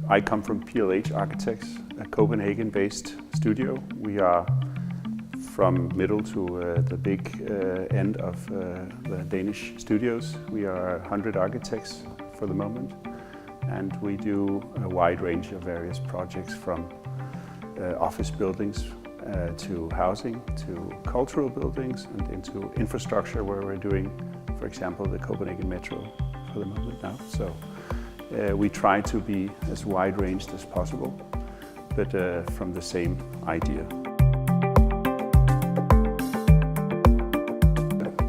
I come from PLH Arkitekter, a Copenhagen-based studio. We are from middle to the big end of the Danish studios. We are 100 architects for the moment, and we do a wide range of various projects from office buildings to housing, to cultural buildings, and into infrastructure, where we're doing, for example, the Copenhagen Metro for the moment now. So we try to be as wide-ranged as possible, but from the same idea.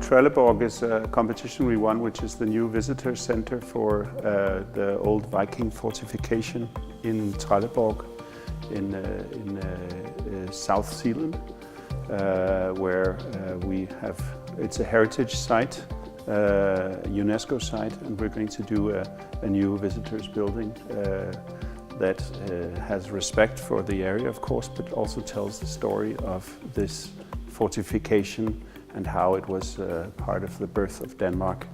Trelleborg is a competition we won, which is the new visitor center for the old Viking fortification in Trelleborg in South Zealand, where we have, it's a heritage site, UNESCO site, and we're going to do a new visitors building that has respect for the area, of course, but also tells the story of this fortification and how it was part of the birth of Denmark,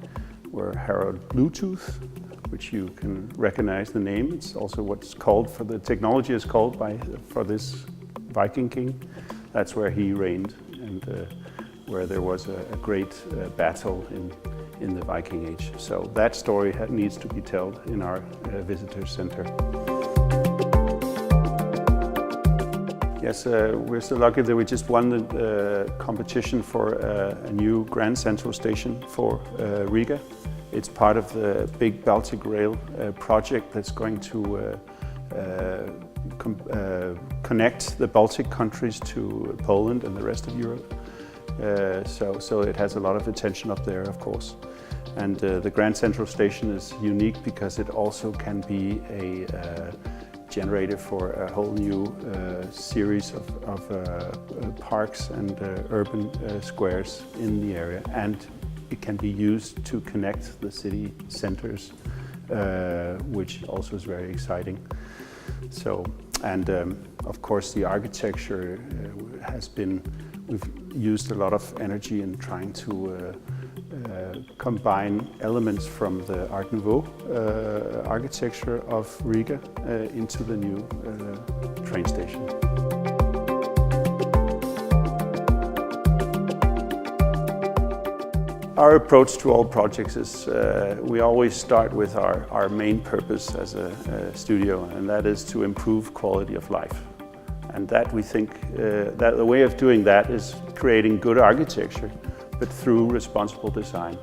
where Harald Bluetooth, which you can recognize the name, it's also what's called, for the technology is called for this Viking king. That's where he reigned, and where there was a great battle in the Viking Age. So that story needs to be told in our visitor center. Yes, we're so lucky that we just won the competition for a new Grand Central Station for Riga. It's part of the big Baltic Rail project that's going to connect the Baltic countries to Poland and the rest of Europe. So it has a lot of attention up there, of course. And the Grand Central Station is unique because it also can be a generator for a whole new series of parks and urban squares in the area. And it can be used to connect the city centers, which also is very exciting. So, and of course the architecture has been, we've used a lot of energy in trying to combine elements from the Art Nouveau architecture of Riga into the new train station. Our approach to all projects is we always start with our main purpose as a studio, and that is to improve quality of life. And that we think that the way of doing that is creating good architecture, but through responsible design.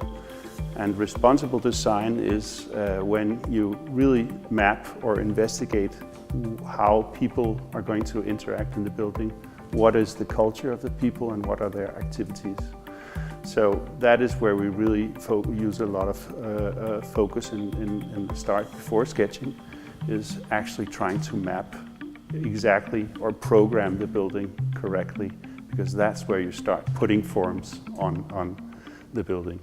And responsible design is when you really map or investigate how people are going to interact in the building, what is the culture of the people and what are their activities. So that is where we really use a lot of focus in the start, before sketching, is actually trying to map exactly or program the building correctly, because that's where you start putting forms on the building.